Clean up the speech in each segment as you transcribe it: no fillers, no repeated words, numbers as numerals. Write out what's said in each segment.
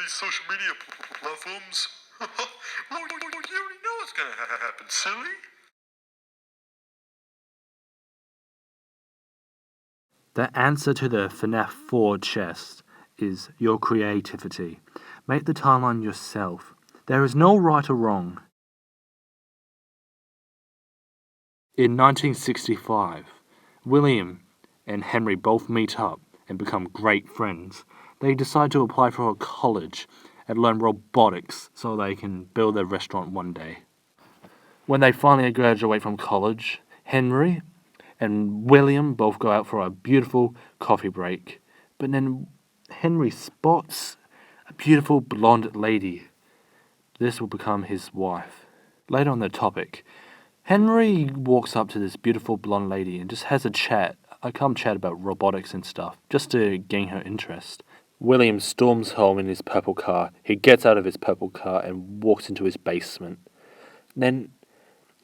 these social media platforms. Well, you already know what's going to happen, silly. The answer to the FNAF 4 chest is your creativity. Make the timeline yourself. There is no right or wrong. In 1965, William and Henry both meet up and become great friends. They decide to apply for a college and learn robotics so they can build their restaurant one day. When they finally graduate from college, Henry and William both go out for a beautiful coffee break. But then Henry spots a beautiful blonde lady. This will become his wife. Later on the topic, Henry walks up to this beautiful blonde lady and just has a calm chat about robotics and stuff, just to gain her interest. William storms home in his purple car. He gets out of his purple car and walks into his basement. Then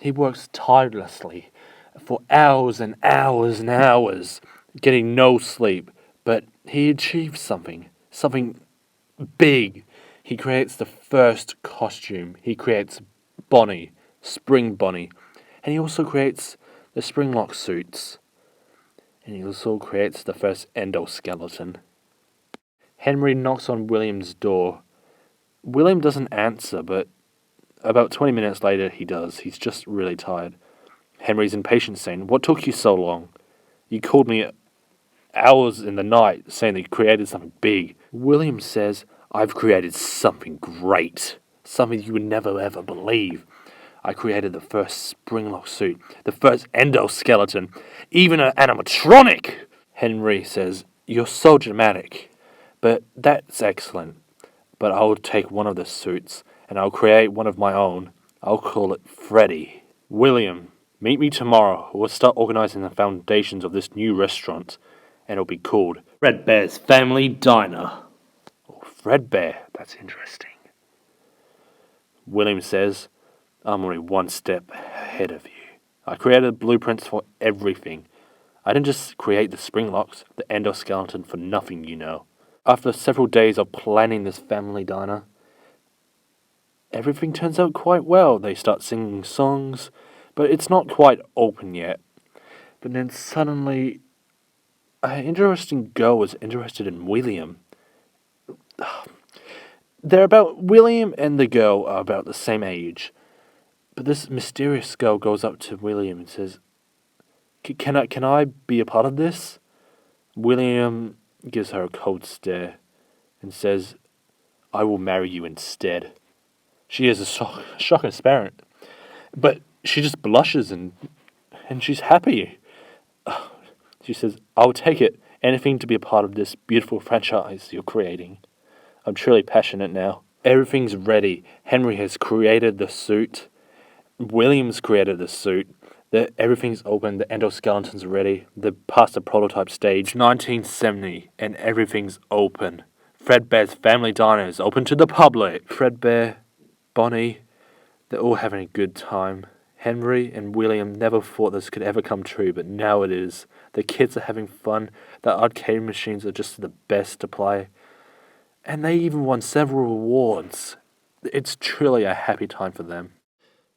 he works tirelessly for hours and hours and hours, getting no sleep, but he achieves something big. He creates the first costume. He creates Bonnie, Spring Bonnie, and he also creates the Springlock suits. And he also creates the first endoskeleton. Henry knocks on William's door. William doesn't answer, but about 20 minutes later he does. He's just really tired. Henry's impatient, saying, "What took you so long? You called me hours in the night saying that you created something big." William says, "I've created something great. Something you would never ever believe. I created the first Springlock suit, the first endoskeleton, even an animatronic." Henry says, "You're so dramatic, but that's excellent. But I'll take one of the suits, and I'll create one of my own. I'll call it Freddy." William, meet me tomorrow. We'll start organizing the foundations of this new restaurant, and it'll be called Fredbear's Family Diner. Oh, Fredbear, that's interesting. William says, "I'm only one step ahead of you. I created blueprints for everything. I didn't just create the Springlocks, the endoskeleton for nothing, you know." After several days of planning this family diner, everything turns out quite well. They start singing songs, but it's not quite open yet. But then suddenly, an interesting girl was interested in William. William and the girl are about the same age. But this mysterious girl goes up to William and says, Can I be a part of this?" William gives her a cold stare and says, "I will marry you instead." She is a shock and parent, but she just blushes and she's happy. She says, "I'll take it. Anything to be a part of this beautiful franchise you're creating. I'm truly passionate now." Everything's ready. Henry has created the suit. William's created the suit. Everything's open. The endoskeleton's ready. They're past the prototype stage. 1970, and everything's open. Fredbear's Family Diner is open to the public. Fredbear, Bonnie, they're all having a good time. Henry and William never thought this could ever come true, but now it is. The kids are having fun. The arcade machines are just the best to play. And they even won several awards. It's truly a happy time for them.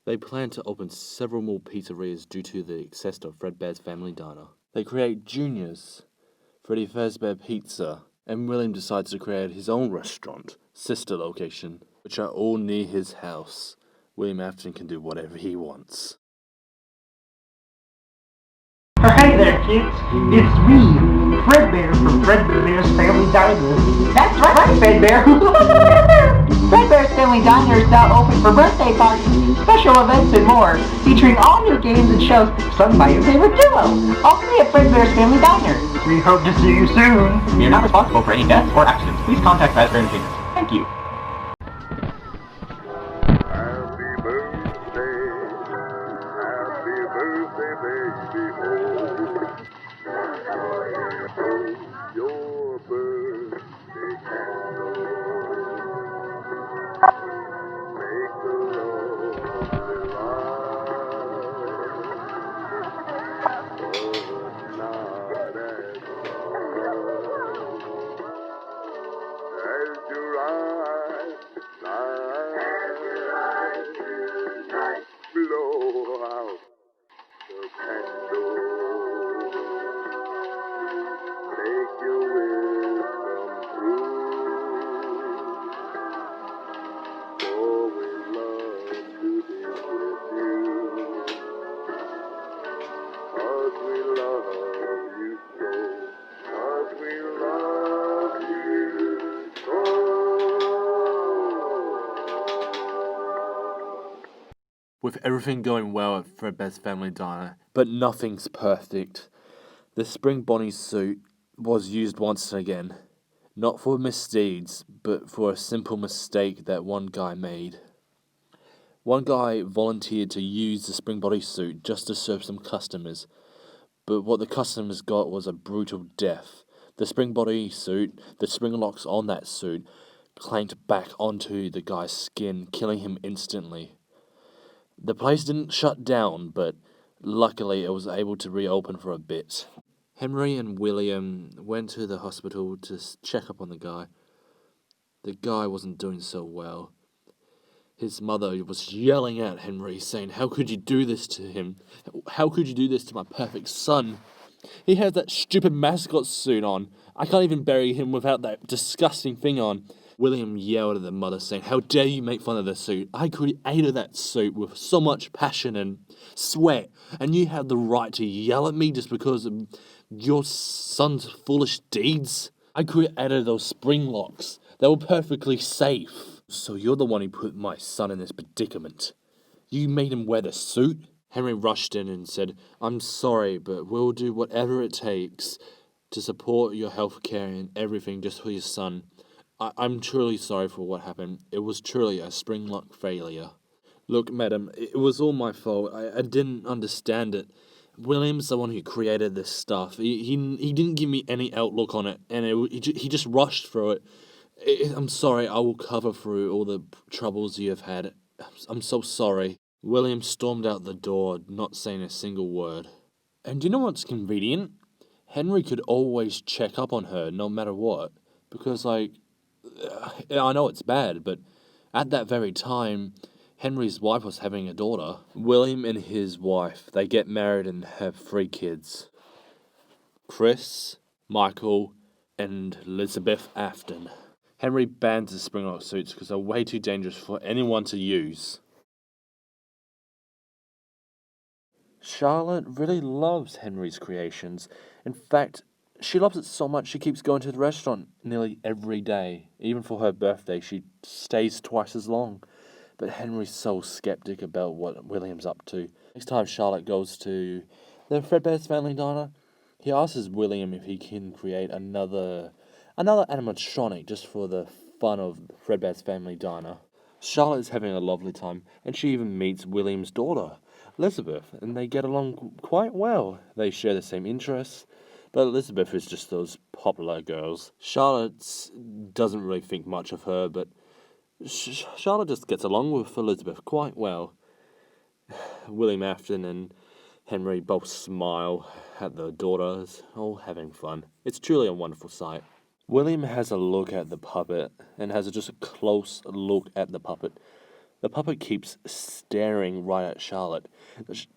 They plan to open several more pizzerias due to the success of Fredbear's Family Diner. They create Junior's, Freddy Fazbear Pizza, and William decides to create his own restaurant, sister location, which are all near his house. William Afton can do whatever he wants. Hey there, kids. It's me, Fredbear from Fredbear's Family Diner. That's right, Fredbear. Fredbear's Family Diner is now open for birthday parties, special events, and more, featuring all new games and shows sung by your favorite duo. All three at Fredbear's Family Diner. We hope to see you soon. We are not responsible for any deaths or accidents. Please contact Fazbear Entertainment. Thank you. Your birthday candle. Make the lonely light, but not as bright as your eyes. with everything going well at Fredbear's Family Diner. But nothing's perfect. The Spring Bonnie suit was used once again, not for misdeeds, but for a simple mistake that one guy made. One guy volunteered to use the Spring Bonnie suit just to serve some customers, but what the customers got was a brutal death. The Spring Bonnie suit, the spring locks on that suit, clanked back onto the guy's skin, killing him instantly. The place didn't shut down, but luckily it was able to reopen for a bit. Henry and William went to the hospital to check up on the guy. The guy wasn't doing so well. His mother was yelling at Henry, saying, "How could you do this to him? How could you do this to my perfect son? He has that stupid mascot suit on. I can't even bury him without that disgusting thing on." William yelled at the mother, saying, "How dare you make fun of the suit? I created that suit with so much passion and sweat, and you have the right to yell at me just because of your son's foolish deeds? I created those spring locks. They were perfectly safe. So you're the one who put my son in this predicament. You made him wear the suit?" Henry rushed in and said, "I'm sorry, but we'll do whatever it takes to support your health care and everything just for your son. I'm truly sorry for what happened. It was truly a spring lock failure. Look, madam, it was all my fault. I didn't understand it. William's the one who created this stuff. He didn't give me any outlook on it, and he just rushed through it. I'm sorry, I will cover through all the troubles you have had. I'm so sorry." William stormed out the door, not saying a single word. And do you know what's convenient? Henry could always check up on her no matter what. Because, I know it's bad, but at that very time, Henry's wife was having a daughter. William and his wife, they get married and have 3 kids. Chris, Michael, and Elizabeth Afton. Henry bans the springlock suits because they're way too dangerous for anyone to use. Charlotte really loves Henry's creations. In fact, she loves it so much she keeps going to the restaurant nearly every day. Even for her birthday, she stays twice as long. But Henry's so skeptic about what William's up to. Next time Charlotte goes to the Fredbear's Family Diner, he asks William if he can create another animatronic just for the fun of Fredbear's Family Diner. Charlotte is having a lovely time, and she even meets William's daughter, Elizabeth, and they get along quite well. They share the same interests, but Elizabeth is just those popular girls. Charlotte doesn't really think much of her, but Charlotte just gets along with Elizabeth quite well. William Afton and Henry both smile at the daughters, all having fun. It's truly a wonderful sight. William has a look at the puppet and has just a close look at the puppet. The puppet keeps staring right at Charlotte.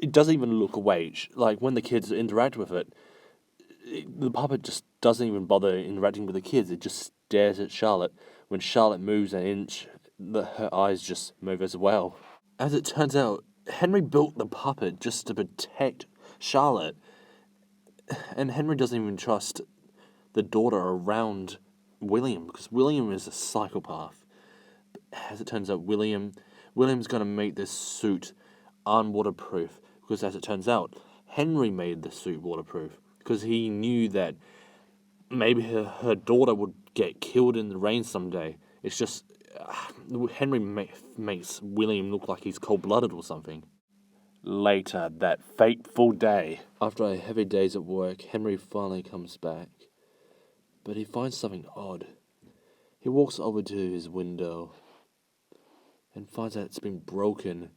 It doesn't even look away. Like when the kids interact with it, the puppet just doesn't even bother interacting with the kids. It just stares at Charlotte. When Charlotte moves an inch, her eyes just move as well. As it turns out, Henry built the puppet just to protect Charlotte. And Henry doesn't even trust the daughter around William, because William is a psychopath. As it turns out, William's going to make this suit unwaterproof, because as it turns out, Henry made the suit waterproof, because he knew that maybe her daughter would get killed in the rain someday. It's just, Henry makes William look like he's cold-blooded or something. Later, that fateful day. After a heavy days at work, Henry finally comes back. But he finds something odd. He walks over to his window and finds that it's been broken.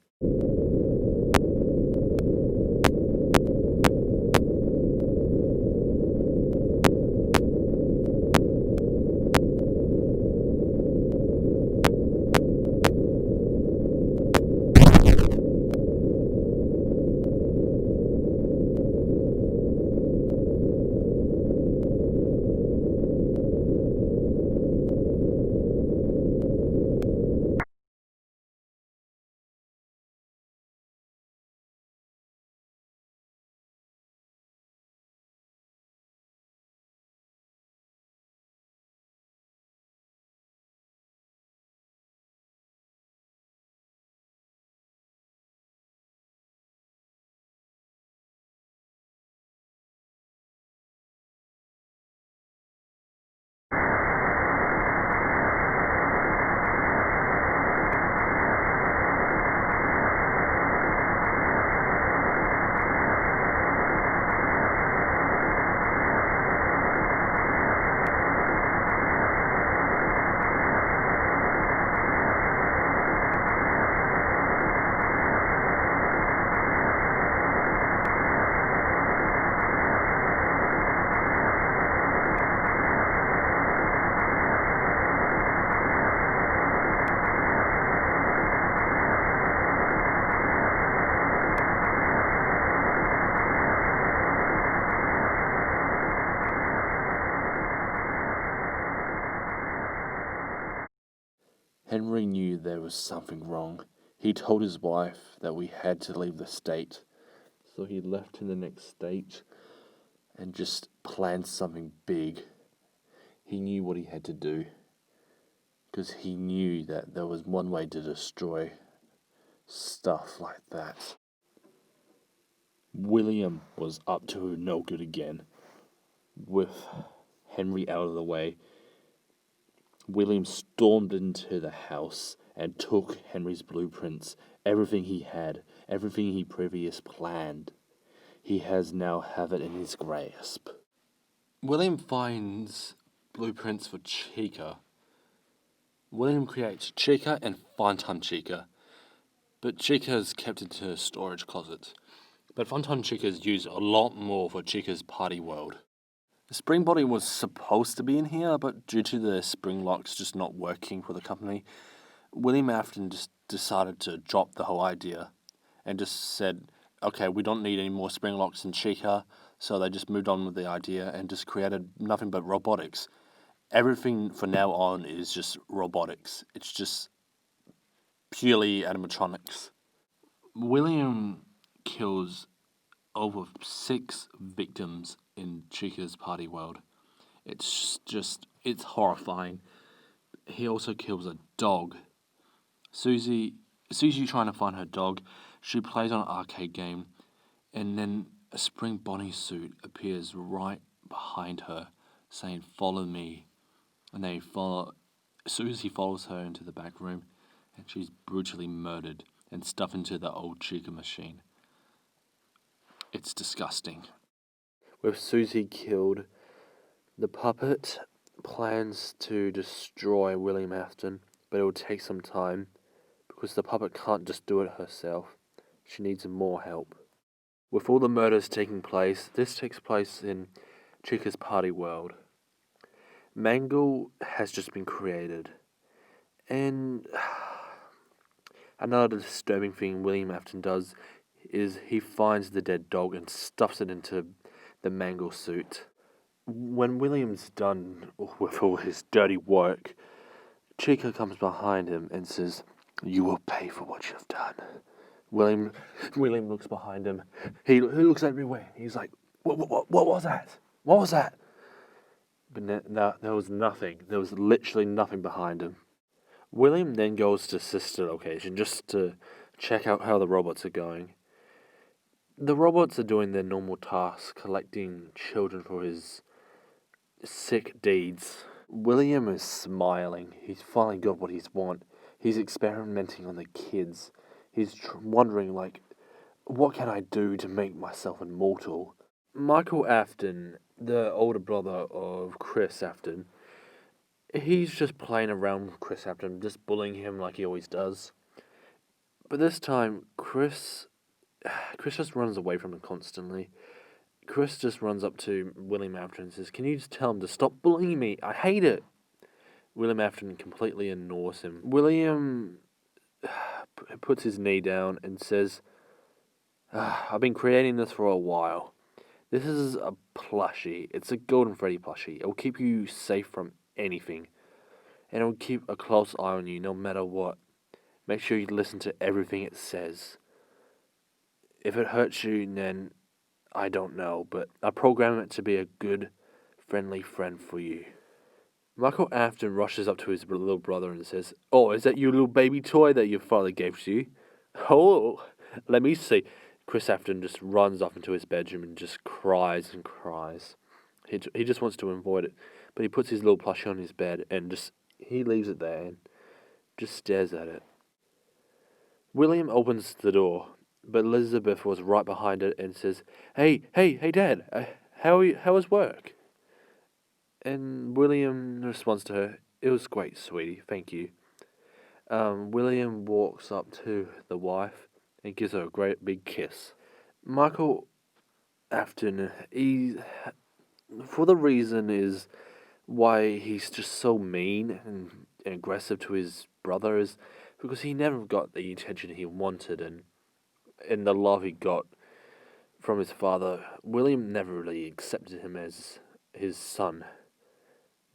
Henry knew there was something wrong. He told his wife that we had to leave the state. So he left in the next state and just planned something big. He knew what he had to do, because he knew that there was one way to destroy stuff like that. William was up to no good again. With Henry out of the way, William stormed into the house and took Henry's blueprints, everything he had, everything he previously planned. He has now have it in his grasp. William finds blueprints for Chica. William creates Chica and Funtime Chica, but Chica is kept into a storage closet. But Funtime Chica is used a lot more for Chica's party world. The spring body was supposed to be in here, but due to the spring locks just not working for the company, William Afton just decided to drop the whole idea and just said, okay, we don't need any more spring locks in Chica, so they just moved on with the idea and just created nothing but robotics. Everything from now on is just robotics. It's just purely animatronics. William kills over 6 victims in Chica's party world. It's horrifying. He also kills a dog. Susie trying to find her dog. She plays on an arcade game, and then a spring Bonnie suit appears right behind her, saying, "Follow me." And Susie follows her into the back room, and she's brutally murdered and stuffed into the old Chica machine. It's disgusting. With Susie killed, the puppet plans to destroy William Afton, but it will take some time because the puppet can't just do it herself. She needs more help. With all the murders taking place, this takes place in Chica's party world. Mangle has just been created, and another disturbing thing William Afton does is he finds the dead dog and stuffs it into the Mangle suit. When William's done with all his dirty work, Chica comes behind him and says, "You will pay for what you've done." William looks behind him. He looks everywhere. He's like, what was that? What was that? But no, there was nothing. There was literally nothing behind him. William then goes to sister location just to check out how the robots are going. The robots are doing their normal tasks, collecting children for his sick deeds. William is smiling. He's finally got what he's want. He's experimenting on the kids. He's wondering, what can I do to make myself immortal? Michael Afton, the older brother of Chris Afton, he's just playing around with Chris Afton, just bullying him like he always does. But this time, Chris just runs away from him constantly. Chris just runs up to William Afton and says, "Can you just tell him to stop bullying me? I hate it." William Afton completely ignores him. William puts his knee down and says, "I've been creating this for a while. This is a plushie. It's a Golden Freddy plushie. It will keep you safe from anything. And it will keep a close eye on you no matter what. Make sure you listen to everything it says. If it hurts you, then I don't know, but I program it to be a good, friendly friend for you." Michael Afton rushes up to his little brother and says, "Oh, is that your little baby toy that your father gave to you? Oh, let me see." Chris Afton just runs off into his bedroom and just cries and cries. He just wants to avoid it, but he puts his little plushie on his bed and he leaves it there and just stares at it. William opens the door, but Elizabeth was right behind it and says, Hey, Dad, how is work?" And William responds to her, "It was great, sweetie, thank you." William walks up to the wife and gives her a great big kiss. Michael Afton, for the reason is why he's just so mean and aggressive to his brother is because he never got the attention he wanted and the love he got from his father. William never really accepted him as his son.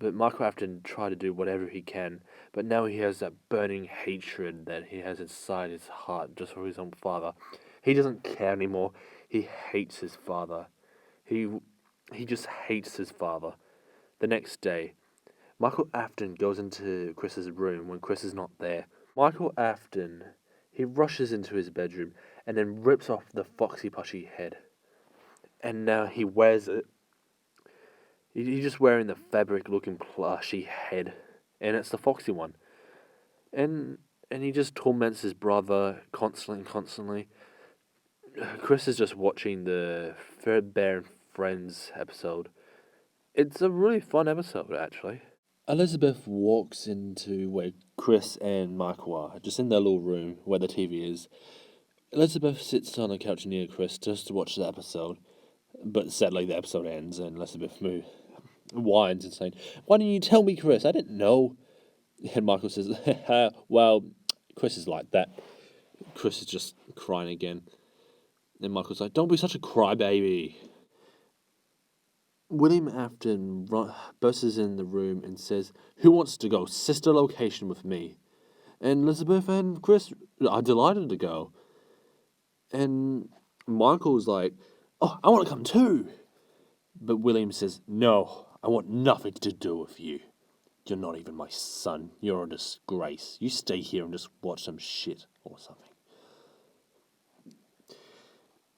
But Michael Afton tried to do whatever he can, but now he has that burning hatred that he has inside his heart just for his own father. He doesn't care anymore. He hates his father. He just hates his father. The next day, Michael Afton goes into Chris's room when Chris is not there. Michael Afton, he rushes into his bedroom and then rips off the Foxy Pushy head. And now he wears it. He's just wearing the fabric-looking plushy head, and it's the Foxy one. And he just torments his brother constantly. Chris is just watching the Fredbear and Friends episode. It's a really fun episode, actually. Elizabeth walks into where Chris and Michael are, just in their little room where the TV is. Elizabeth sits on a couch near Chris just to watch the episode, but sadly the episode ends and Elizabeth whines and saying, "Why didn't you tell me, Chris? I didn't know." And Michael says, "Well, Chris is like that." Chris is just crying again. And Michael's like, "Don't be such a crybaby." William Afton bursts in the room and says, "Who wants to go sister location with me?" And Elizabeth and Chris are delighted to go. And Michael's like, "Oh, I want to come too." But William says, "No, I want nothing to do with you. You're not even my son. You're a disgrace. You stay here and just watch some shit or something."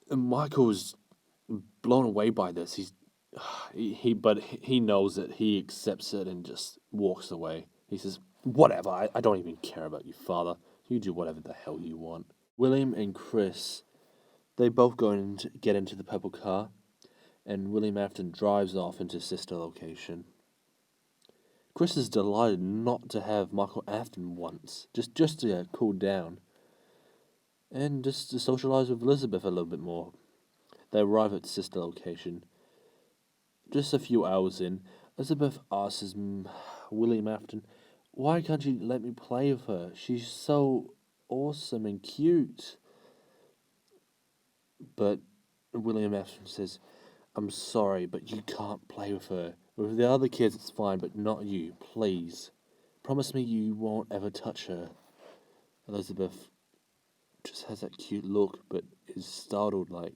And Michael's blown away by this. But he knows it. He accepts it and just walks away. He says, "Whatever, I don't even care about you, father. You do whatever the hell you want." William and Chris, they both get into the purple car, and William Afton drives off into sister location. Chris is delighted not to have Michael Afton once, just to cool down, and just to socialise with Elizabeth a little bit more. They arrive at sister location. Just a few hours in, Elizabeth asks William Afton, "Why can't you let me play with her? She's so awesome and cute." But William Afton says, "I'm sorry, but you can't play with her. With the other kids it's fine, but not you, please. Promise me you won't ever touch her." Elizabeth just has that cute look, but is startled, like,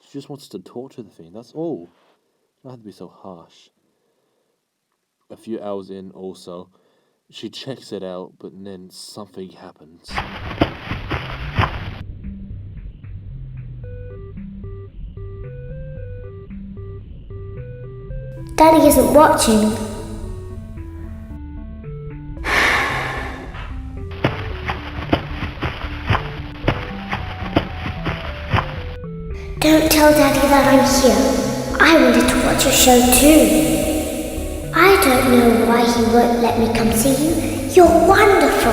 she just wants to talk to the thing, that's all. You don't have to be so harsh. A few hours in also, she checks it out, but then something happens. Daddy isn't watching. Don't tell Daddy that I'm here. I wanted to watch your show too. I don't know why he won't let me come see you. You're wonderful.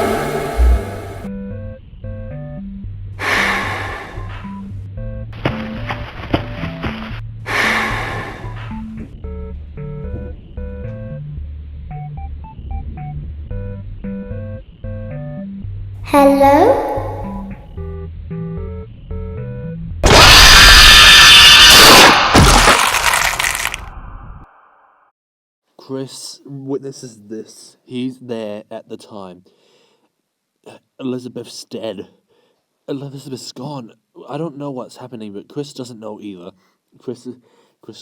Hello? Chris witnesses this. He's there at the time. Elizabeth's dead. Elizabeth's gone. I don't know what's happening, but Chris doesn't know either. Chris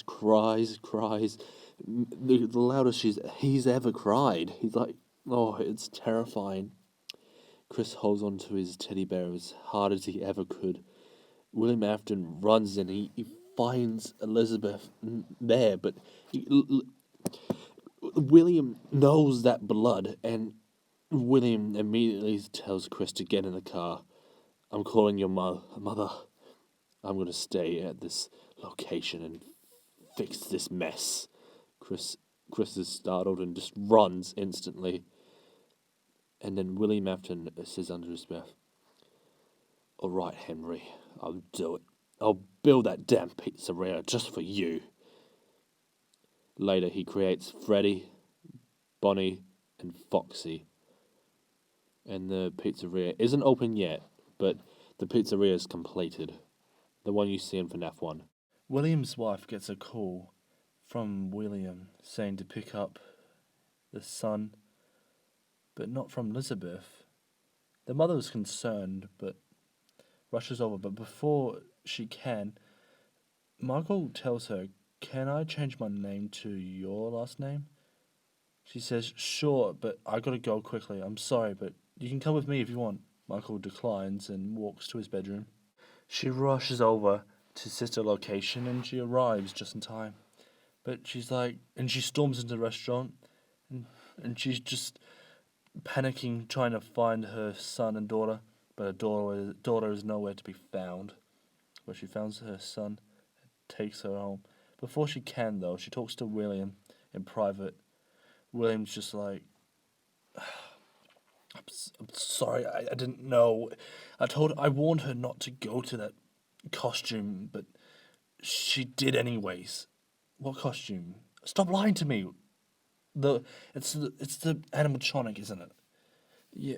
cries. The loudest he's ever cried. He's like, oh, it's terrifying. Chris holds on to his teddy bear as hard as he ever could. William Afton runs in. He finds Elizabeth there, but William knows that blood, and William immediately tells Chris to get in the car. "I'm calling your mother. I'm going to stay at this location and fix this mess." Chris is startled and just runs instantly. And then William Afton says under his breath, "All right, Henry, I'll do it. I'll build that damn pizzeria just for you." Later, he creates Freddy, Bonnie, and Foxy. And the pizzeria isn't open yet, but the pizzeria is completed. The one you see in FNAF 1. William's wife gets a call from William saying to pick up the son, but not from Elizabeth. The mother is concerned, but rushes over. But before she can, Michael tells her, "Can I change my name to your last name?" She says, "Sure, but I gotta go quickly. I'm sorry, but you can come with me if you want." Michael declines and walks to his bedroom. She rushes over to sister location and she arrives just in time. But she's like, and she storms into the restaurant and she's just panicking, trying to find her son and daughter. But her daughter is nowhere to be found. But she finds her son, takes her home. Before she can, though, she talks to William in private. William's just like, I'm sorry, I didn't know. I warned her not to go to that costume, but she did anyways. What costume? Stop lying to me. It's the animatronic, isn't it? Yeah.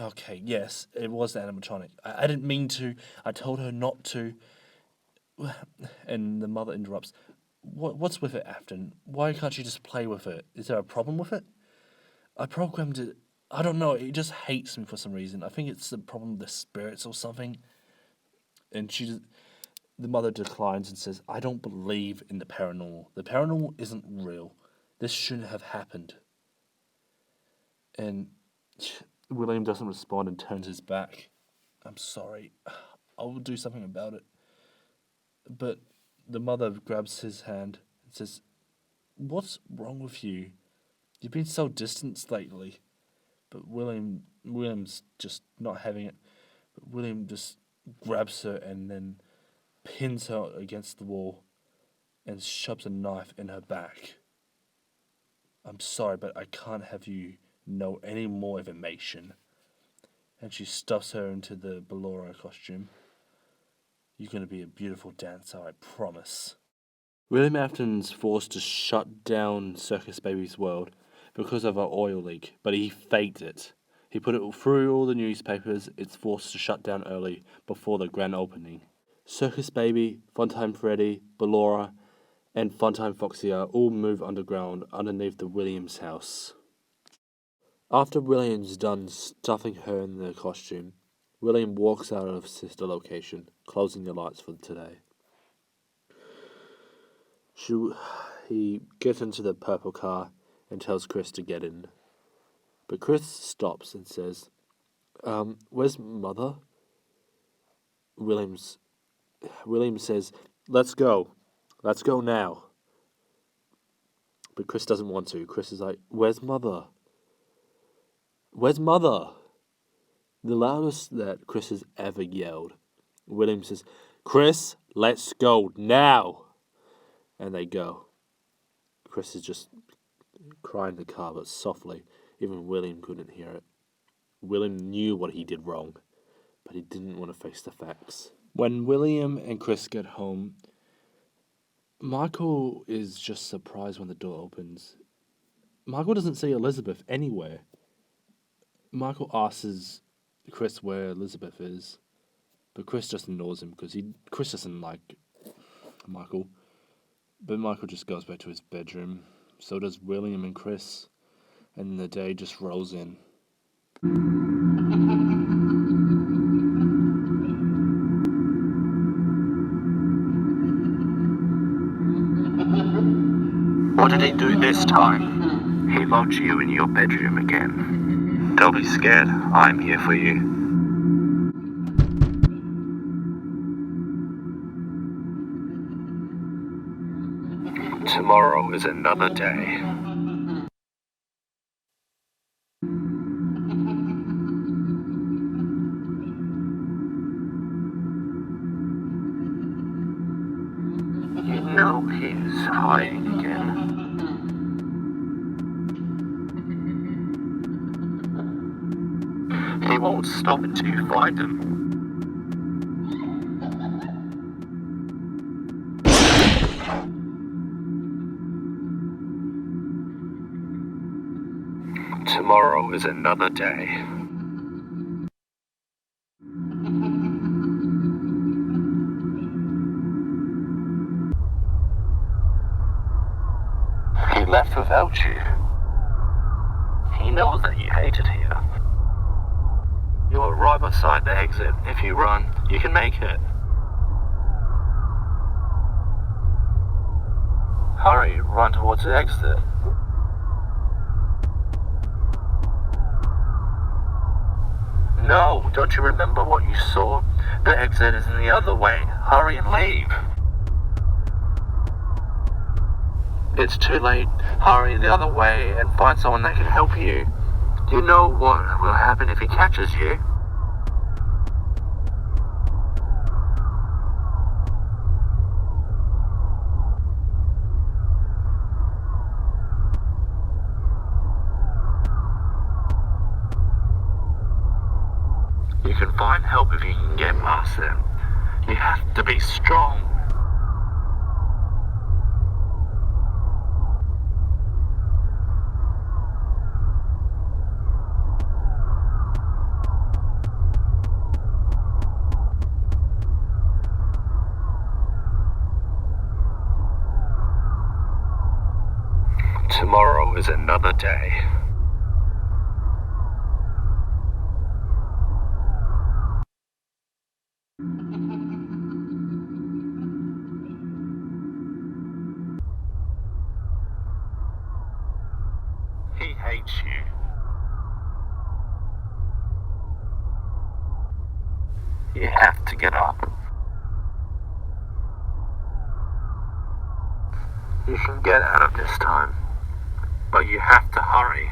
Okay. Yes, it was the animatronic. I didn't mean to. I told her not to. And the mother interrupts. What's with it, Afton? Why can't you just play with it? Is there a problem with it? I programmed it. I don't know. It just hates me for some reason. I think it's the problem with the spirits or something. And the mother declines and says, "I don't believe in the paranormal. The paranormal isn't real. This shouldn't have happened." And William doesn't respond and turns his back. "I'm sorry. I will do something about it." But the mother grabs his hand and says, "What's wrong with you? You've been so distant lately." But William's just not having it. But William just grabs her and then pins her against the wall and shoves a knife in her back. "I'm sorry, but I can't have you know any more information." And she stuffs her into the Ballora costume. "You're going to be a beautiful dancer, I promise." William Afton's forced to shut down Circus Baby's world because of an oil leak, but he faked it. He put it through all the newspapers. It's forced to shut down early before the grand opening. Circus Baby, Funtime Freddy, Ballora, and Funtime Foxy all move underground underneath the Williams house. After William's done stuffing her in the costume, William walks out of sister location, closing the lights for today. He gets into the purple car and tells Chris to get in. But Chris stops and says, "Where's Mother?" William says, "Let's go. Let's go now." But Chris doesn't want to. Chris is like, "Where's Mother? Where's Mother?" The loudest that Chris has ever yelled. William says, "Chris, let's go now." And they go. Chris is just crying in the car, but softly. Even William couldn't hear it. William knew what he did wrong, but he didn't want to face the facts. When William and Chris get home, Michael is just surprised when the door opens. Michael doesn't see Elizabeth anywhere. Michael asks Chris where Elizabeth is, but Chris just ignores him because Chris doesn't like Michael. But Michael just goes back to his bedroom. So does William and Chris. And the day just rolls in. What did he do this time? He locked you in your bedroom again. Don't be scared. I'm here for you. Tomorrow is another day. You know he's hiding again. He won't stop until you find him. Tomorrow is another day. He left without you. knows that you hate it here. You're right beside the exit. If you run, you can make it. Hurry, run towards the exit. No, don't you remember what you saw? The exit is in the other way. Hurry and leave. It's too late. Hurry the other way and find someone that can help you. Do you know what will happen if he catches you? You can find help if you can get past them. You have to be strong. Tomorrow is another day. He hates you. You have to get up. You can get out of this time, but you have to hurry.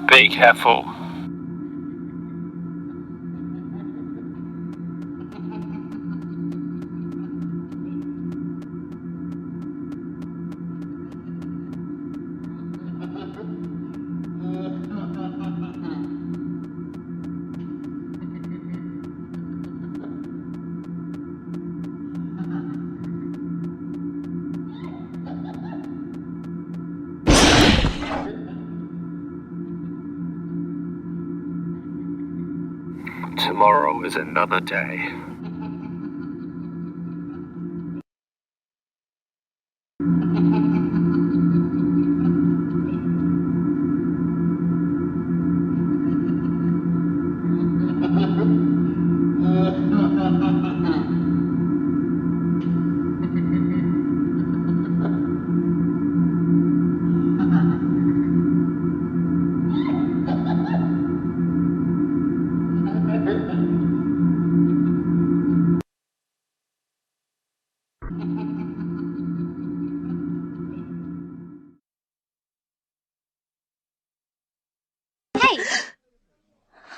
Be careful. Tomorrow is another day.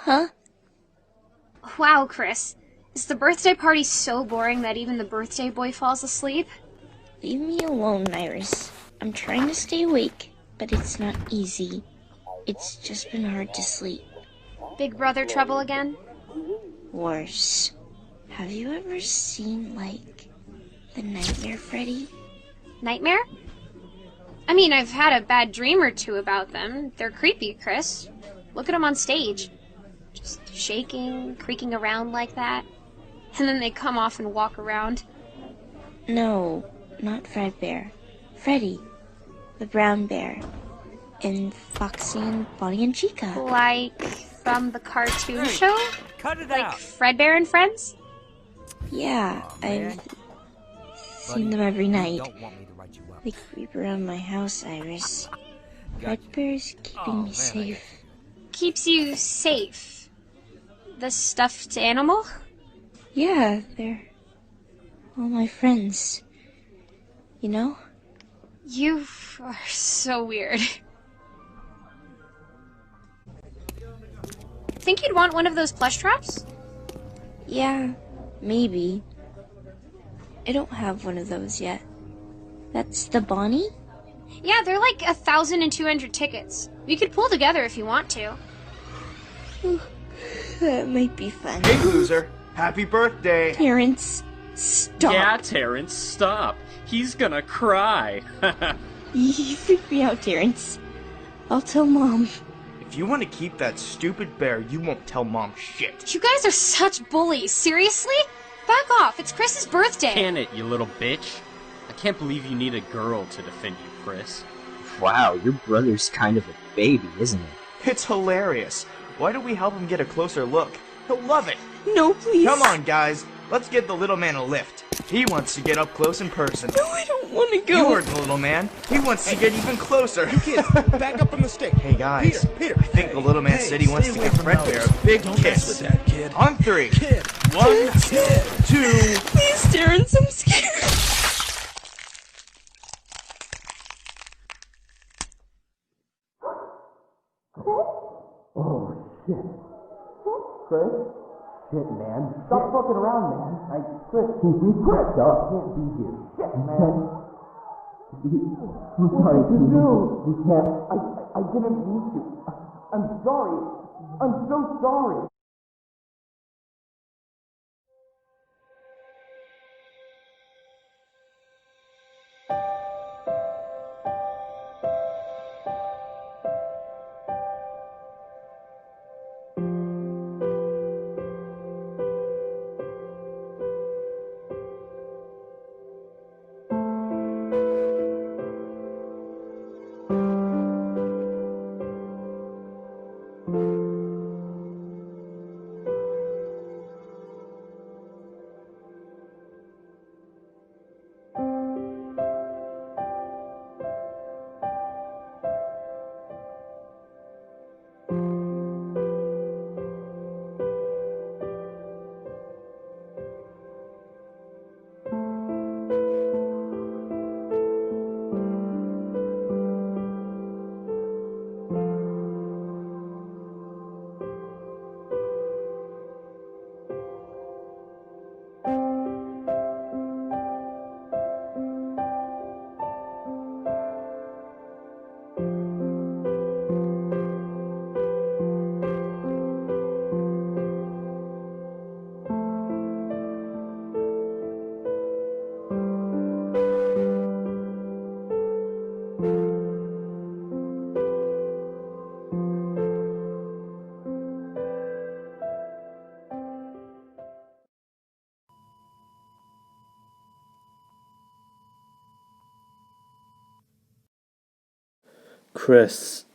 Huh? Wow, Chris. Is the birthday party so boring that even the birthday boy falls asleep? Leave me alone, Iris. I'm trying to stay awake, but it's not easy. It's just been hard to sleep. Big brother trouble again? Worse. Have you ever seen, the Nightmare Freddy? Nightmare? I mean, I've had a bad dream or two about them. They're creepy, Chris. Look at them on stage. Just shaking, creaking around like that. And then they come off and walk around. No, not Fredbear. Freddy, the brown bear. And Foxy and Bonnie and Chica. Like from the cartoon show? Cut it Like out. Fredbear and Friends? Yeah, I've seen them every night. They creep around my house, Iris. Fredbear's keeping me safe. Keeps you safe. The stuffed animal? Yeah, they're all my friends. You know? You are so weird. Think you'd want one of those plush traps? Yeah, maybe. I don't have one of those yet. That's the Bonnie? Yeah, they're like 1,200 tickets. We could pull together if you want to. That might be fun. Hey, loser. Happy birthday. Terrence, stop. Yeah, Terrence, stop. He's gonna cry. You freak me out, Terrence. I'll tell Mom. If you want to keep that stupid bear, you won't tell Mom shit. You guys are such bullies. Seriously? Back off. It's Chris's birthday. Can it, you little bitch? I can't believe you need a girl to defend you, Chris. Wow, your brother's kind of a baby, isn't it? It's hilarious. Why don't we help him get a closer look? He'll love it. No, please. Come on, guys. Let's give the little man a lift. He wants to get up close in person. No, I don't want to go. You heard the little man. He wants to get even closer. You kids, back up from the stick. Hey, guys. Peter. I think the little man said he wants to give Fredbear a big Don't kiss. mess with that, kid. On 3. Kid. 1, Kid. 2. Please, Terrence, I'm scared. Shit, man. Stop fucking around, man. Chris, Chris, can't be here. Shit, man. I'm sorry, what did you do? We can't. I didn't mean to. I'm sorry. I'm so sorry. Chris,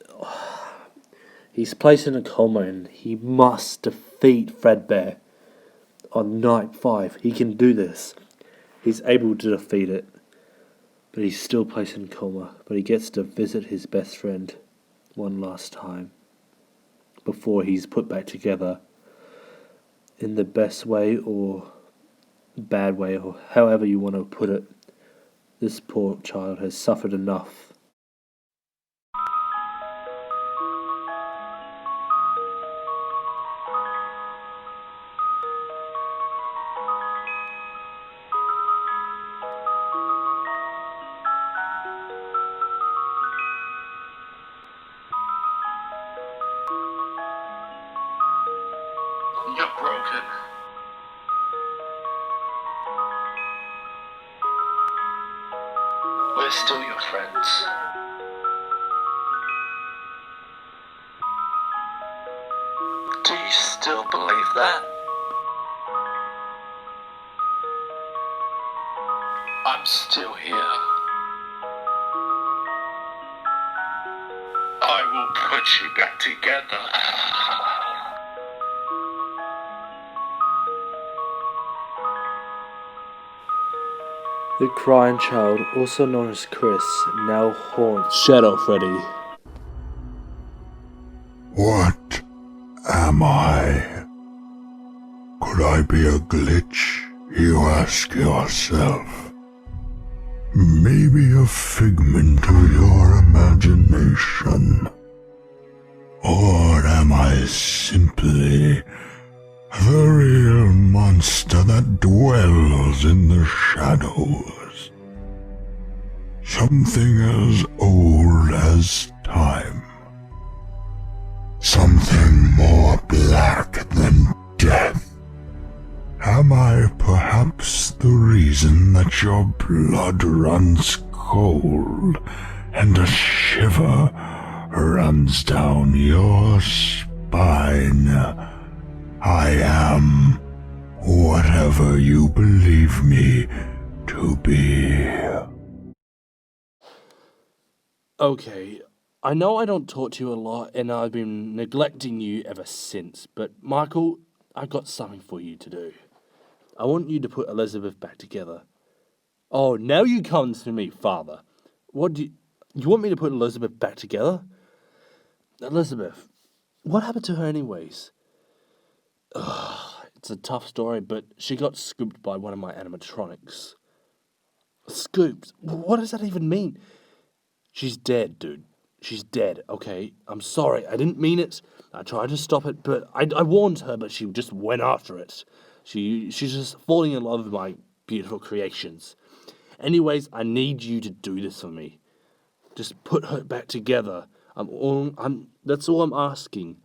he's placed in a coma and he must defeat Fredbear. On night 5, he can do this. He's able to defeat it. But he's still placed in coma. But he gets to visit his best friend one last time. Before he's put back together. In the best way or bad way, or however you want to put it. This poor child has suffered enough. You're broken. We're still your friends. Do you still believe that? I'm still here. I will put you back together. The crying child, also known as Chris, now haunts Shadow Freddy. What am I? Could I be a glitch, you ask yourself? Maybe a figment of your imagination? Or am I simply the real monster that dwells in the shadows? Something as old as time. Something more black than death. Am I perhaps the reason that your blood runs cold and a shiver runs down your spine? I am whatever you believe me to be. Okay, I know I don't talk to you a lot and I've been neglecting you ever since, but Michael, I've got something for you to do. I want you to put Elizabeth back together. Oh, now you come to me, Father. What do you want me to put Elizabeth back together? Elizabeth, what happened to her anyways? It's a tough story, but she got scooped by one of my animatronics. Scooped? What does that even mean? She's dead, dude. She's dead, okay? I'm sorry, I didn't mean it. I tried to stop it, but I warned her, but she just went after it. She's just falling in love with my beautiful creations. Anyways, I need you to do this for me. Just put her back together. That's all I'm asking.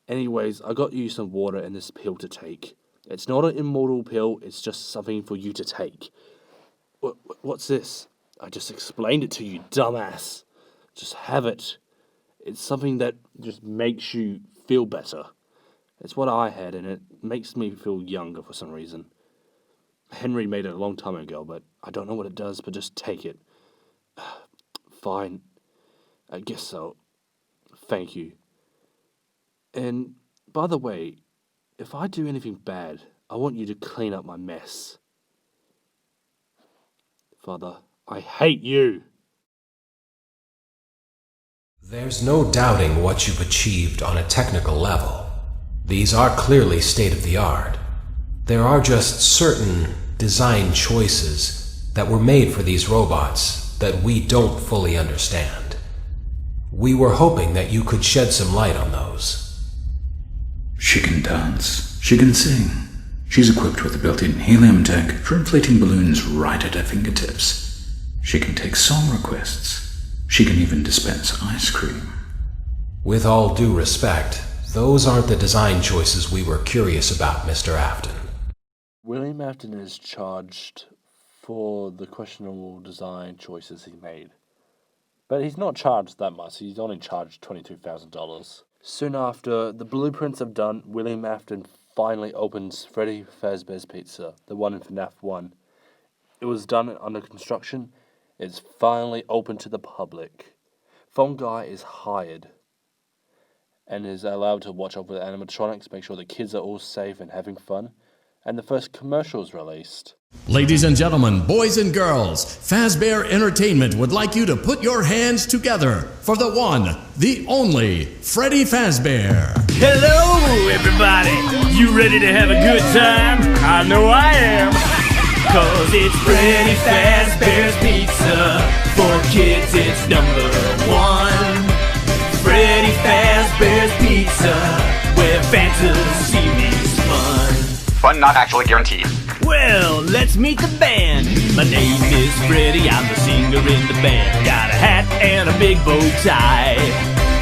Anyways, I got you some water and this pill to take. It's not an immortal pill, it's just something for you to take. What's this? I just explained it to you, dumbass. Just have it. It's something that just makes you feel better. It's what I had, and it makes me feel younger for some reason. Henry made it a long time ago, but I don't know what it does, but just take it. Fine. I guess so. Thank you. And, by the way, if I do anything bad, I want you to clean up my mess. Father, I hate you! There's no doubting what you've achieved on a technical level. These are clearly state-of-the-art. There are just certain design choices that were made for these robots that we don't fully understand. We were hoping that you could shed some light on those. She can dance. She can sing. She's equipped with a built-in helium tank for inflating balloons right at her fingertips. She can take song requests. She can even dispense ice cream. With all due respect, those aren't the design choices we were curious about, Mr. Afton. William Afton is charged for the questionable design choices he made. But he's not charged that much, he's only charged $22,000. Soon after the blueprints are done, William Afton finally opens Freddy Fazbear's Pizza, the one in FNAF 1. It was done under construction. It's finally open to the public. Phone Guy is hired and is allowed to watch over the animatronics, make sure the kids are all safe and having fun. And the first commercial is released. Ladies and gentlemen, boys and girls, Fazbear Entertainment would like you to put your hands together for the one, the only, Freddy Fazbear. Hello, everybody. You ready to have a good time? I know I am. Cause it's Freddy Fazbear's Pizza. For kids, it's #1. Freddy Fazbear's Pizza, where fantasy meets fun. Fun not actually guaranteed. Well, let's meet the band. My name is Freddy, I'm the singer in the band. Got a hat and a big bow tie.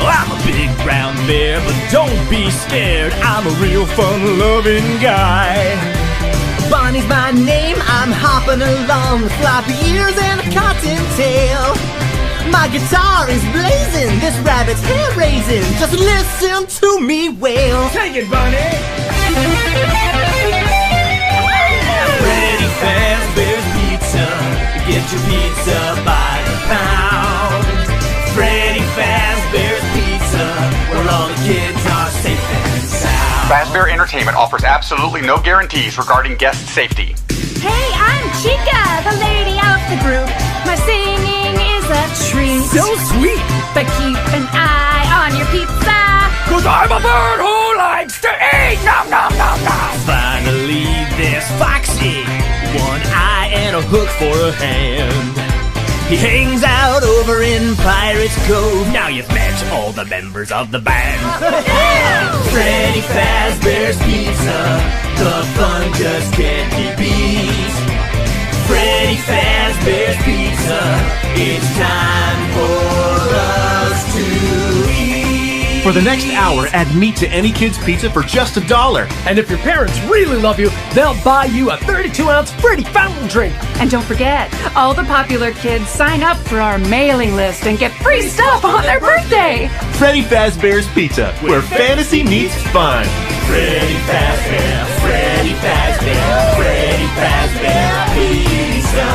I'm a big brown bear, but don't be scared. I'm a real fun-loving guy. Bonnie's my name, I'm hopping along with floppy ears and a cottontail. My guitar is blazing, this rabbit's hair raising. Just listen to me wail. Take it, Bonnie! Freddy Fazbear's Pizza. Get your pizza by the pound. Freddy Fazbear's Pizza, where all the kids are safe and sound. Fazbear Entertainment offers absolutely no guarantees regarding guest safety. Hey, I'm Chica, the lady out the group. My singing is a treat. So sweet! But keep an eye on your pizza. 'Cause I'm a bird who likes to eat! Nom nom nom nom! Finally, there's Foxy. One eye and a hook for a hand. He hangs out over in Pirate's Cove. Now you've met all the members of the band. Freddy Fazbear's Pizza. The fun just can't be beat. Freddy Fazbear's Pizza. It's time for us to eat. For the next hour, add meat to any kid's pizza for just $1. And if your parents really love you, they'll buy you a 32-ounce Freddy fountain drink. And don't forget, all the popular kids sign up for our mailing list and get free stuff on their birthday. Freddy Fazbear's Pizza, where fantasy meets fun. Freddy Fazbear, Freddy Fazbear, Freddy Fazbear Pizza.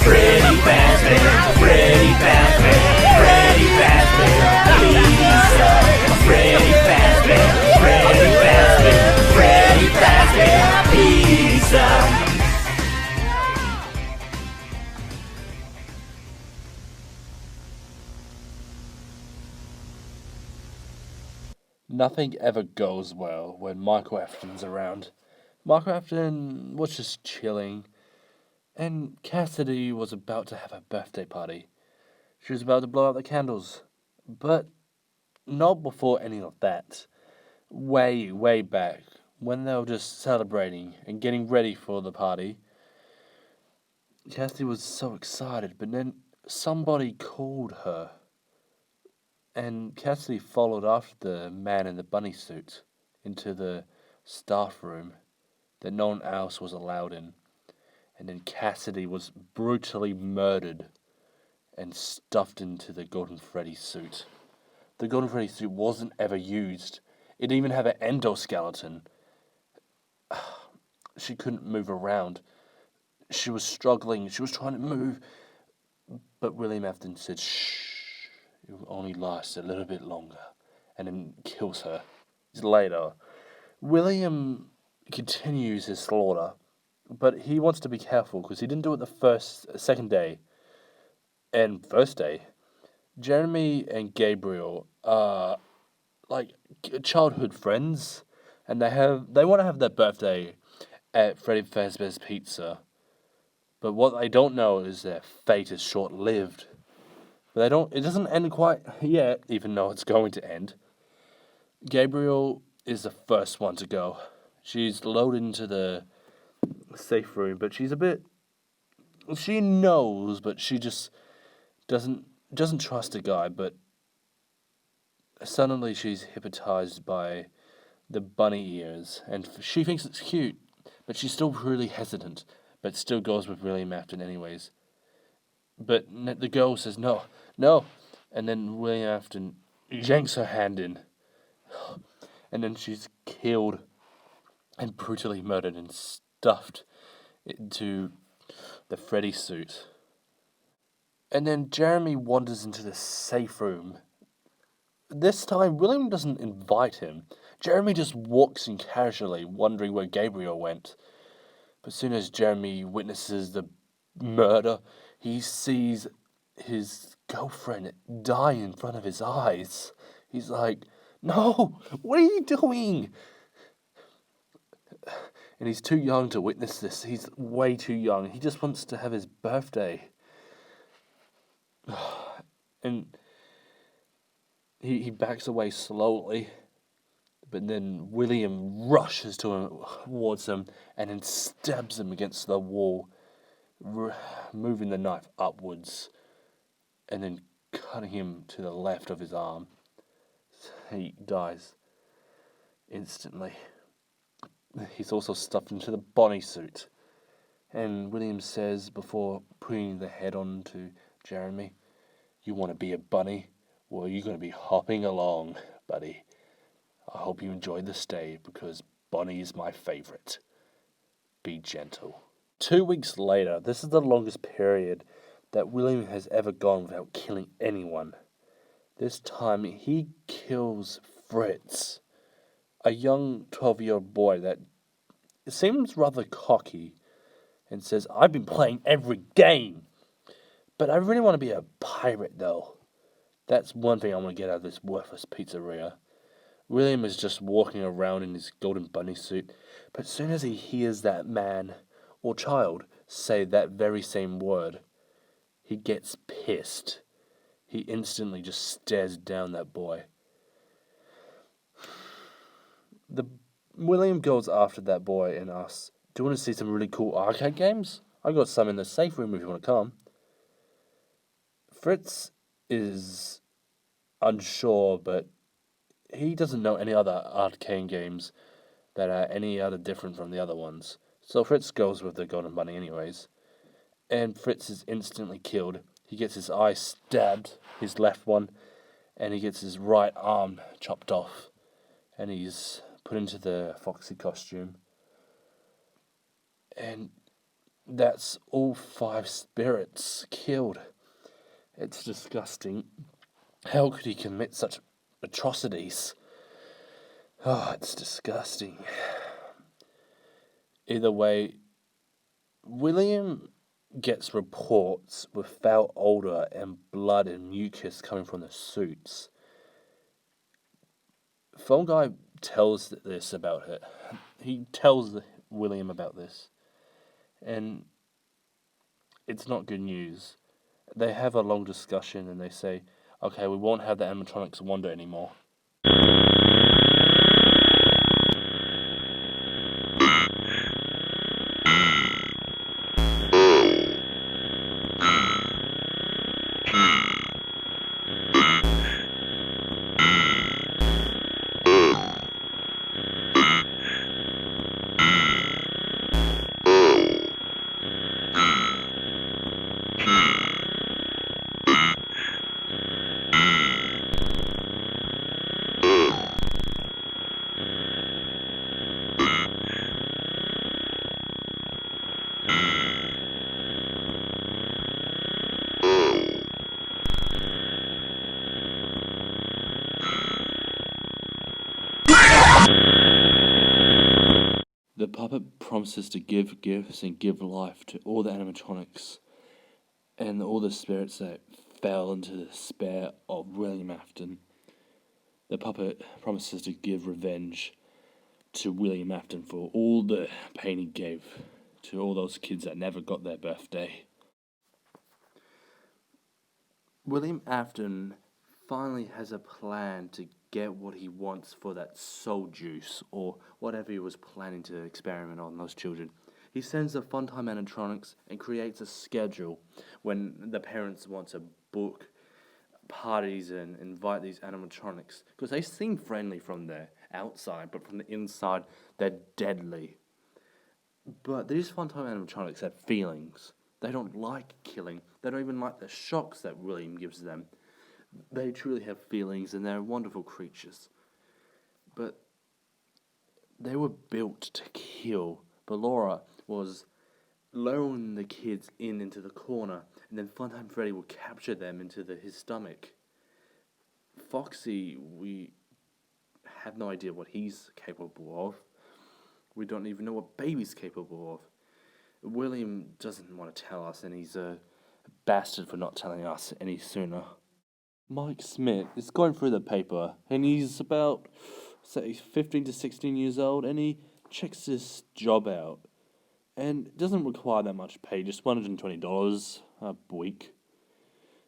Freddy Fazbear, Freddy Fazbear, Freddy Fazbear Pizza. Freddy Fazbear, Freddy Fazbear, Freddy Fazbear Pizza. Nothing ever goes well when Michael Afton's around. Michael Afton was just chilling, and Cassidy was about to have a birthday party. She was about to blow out the candles, but not before any of that. Way, way back, when they were just celebrating and getting ready for the party, Cassidy was so excited, but then somebody called her. And Cassidy followed after the man in the bunny suit into the staff room that no one else was allowed in. And then Cassidy was brutally murdered and stuffed into the Golden Freddy suit. The Golden Freddy suit wasn't ever used. It didn't even have an endoskeleton. She couldn't move around. She was struggling. She was trying to move. But William Afton said, shh. It will only last a little bit longer, and then kills her. Later, William continues his slaughter, but he wants to be careful because he didn't do it the second day, and first day. Jeremy and Gabriel are like childhood friends, and they want to have their birthday at Freddy Fazbear's Pizza, but what they don't know is their fate is short-lived. But it doesn't end quite yet, even though it's going to end. Gabriel is the first one to go. She's loaded into the safe room, but she knows, but she just doesn't trust the guy, but suddenly she's hypnotized by the bunny ears, and she thinks it's cute, but she's still really hesitant, but still goes with William Afton anyways. But the girl says, no, and then William Afton yanks her hand in, and then she's killed and brutally murdered and stuffed into the Freddy suit. And then Jeremy wanders into the safe room. This time, William doesn't invite him. Jeremy just walks in casually, wondering where Gabriel went. But as soon as Jeremy witnesses the murder, he sees his girlfriend die in front of his eyes. He's like, no, what are you doing? And he's too young to witness this. He's way too young. He just wants to have his birthday. And he backs away slowly. But then William rushes towards him and then stabs him against the wall, moving the knife upwards and then cutting him to the left of his arm. he dies instantly. He's also stuffed into the Bonnie suit. And William says before putting the head on to Jeremy, "You want to be a bunny? Well, you're going to be hopping along, buddy. I hope you enjoy the stay because Bonnie is my favorite. Be gentle." 2 weeks later, this is the longest period that William has ever gone without killing anyone. This time, he kills Fritz, a young 12-year-old boy that seems rather cocky and says, "I've been playing every game, but I really want to be a pirate though. That's one thing I want to get out of this worthless pizzeria." William is just walking around in his golden bunny suit, but as soon as he hears that man or child say that very same word, he gets pissed. He instantly just stares down that boy. William goes after that boy and asks, "Do you want to see some really cool arcade games? I got some in the safe room if you want to come." Fritz is unsure, but he doesn't know any other arcade games that are any other different from the other ones. So Fritz goes with the golden bunny anyways. And Fritz is instantly killed. He gets his eye stabbed, his left one, and he gets his right arm chopped off. And he's put into the Foxy costume. And that's all 5 spirits killed. It's disgusting. How could he commit such atrocities? Oh, it's disgusting. Either way, William gets reports with foul odor and blood and mucus coming from the suits. Phone guy tells this about it. He tells William about this. And it's not good news. They have a long discussion and they say, "Okay, we won't have the animatronics wander anymore." The puppet promises to give gifts and give life to all the animatronics and all the spirits that fell into the despair of William Afton. The puppet promises to give revenge to William Afton for all the pain he gave to all those kids that never got their birthday. William Afton finally has a plan to get what he wants for that soul juice, or whatever he was planning to experiment on those children. He sends the Funtime animatronics and creates a schedule when the parents want to book parties and invite these animatronics, because they seem friendly from the outside, but from the inside, they're deadly. But these Funtime animatronics have feelings. They don't like killing. They don't even like the shocks that William gives them. They truly have feelings, and they're wonderful creatures. But they were built to kill. But Laura was lowering the kids into the corner, and then Funtime Freddy will capture them into his stomach. Foxy, we have no idea what he's capable of. We don't even know what Baby's capable of. William doesn't want to tell us, and he's a bastard for not telling us any sooner. Mike Smith is going through the paper, and he's about, say, 15 to 16 years old, and he checks this job out. And it doesn't require that much pay, just $120 a week.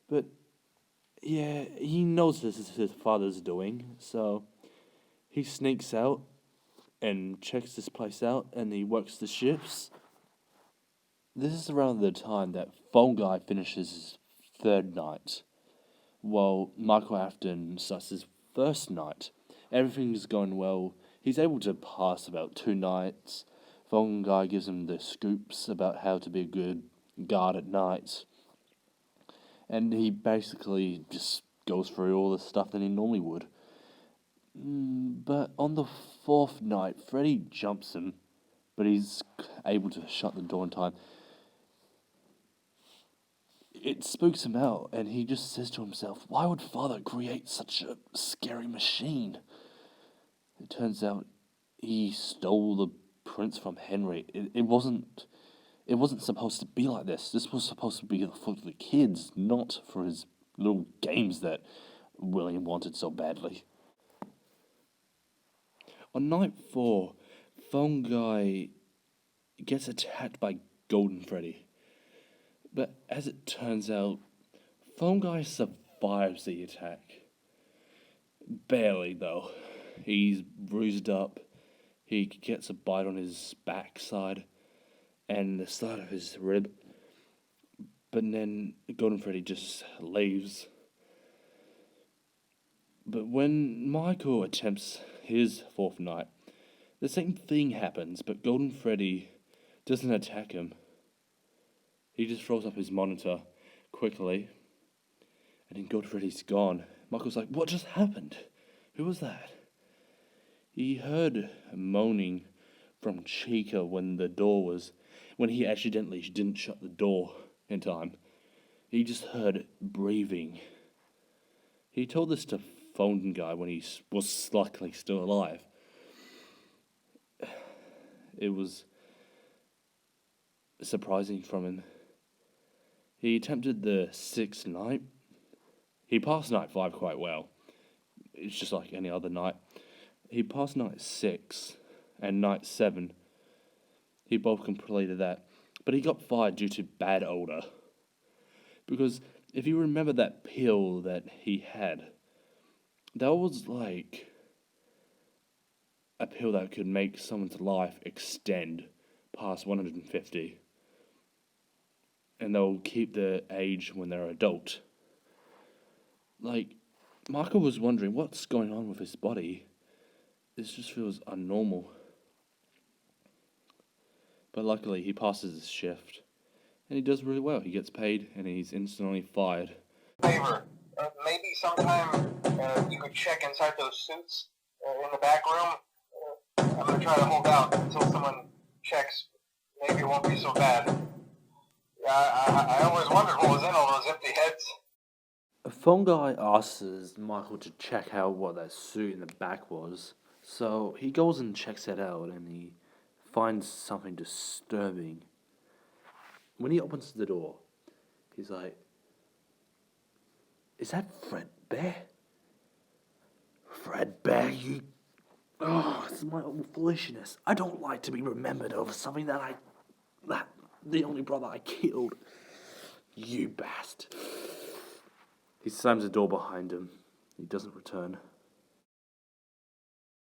But, yeah, he knows this is his father's doing, so he sneaks out and checks this place out, and he works the shifts. This is around the time that Phone Guy finishes his 3rd night, while Michael Afton starts his first night, everything's going well. He's able to pass about 2 nights. Phone guy gives him the scoops about how to be a good guard at night. And he basically just goes through all the stuff that he normally would. But on the 4th night, Freddy jumps him, but he's able to shut the door in time. It spooks him out, and he just says to himself, why would Father create such a scary machine? It turns out he stole the prince from Henry. It wasn't supposed to be like this. This was supposed to be for the kids, not for his little games that William wanted so badly. On night 4, Phone Guy gets attacked by Golden Freddy. But as it turns out, Phone Guy survives the attack. Barely, though. He's bruised up. He gets a bite on his backside and the side of his rib. But then Golden Freddy just leaves. But when Michael attempts his 4th night, the same thing happens, but Golden Freddy doesn't attack him. He just throws up his monitor quickly, and then Golden Freddy's gone. Michael's like, what just happened? Who was that? He heard moaning from Chica when he accidentally didn't shut the door in time. He just heard breathing. He told this to Phone Guy when he was luckily still alive. It was surprising from him. He attempted the 6th night. He passed night 5 quite well. It's just like any other night. He passed night 6 and night 7. He both completed that. But he got fired due to bad odor. Because if you remember that pill that he had, that was like a pill that could make someone's life extend past 150. And they'll keep the age when they're adult. Like, Michael was wondering what's going on with his body. This just feels unnormal. But luckily, he passes his shift. And he does really well. He gets paid, and he's instantly fired. Favor, maybe sometime you could check inside those suits in the back room. I'm going to try to hold out until someone checks. Maybe it won't be so bad. I always wondered what was in all those empty heads. A Phone Guy asks Michael to check out what that suit in the back was. So he goes and checks it out, and he finds something disturbing. When he opens the door, he's like, is that Fred Bear? Fred Bear, you... Oh, it's my own foolishness. I don't like to be remembered over something that the only brother I killed. You bastard. He slams the door behind him. He doesn't return.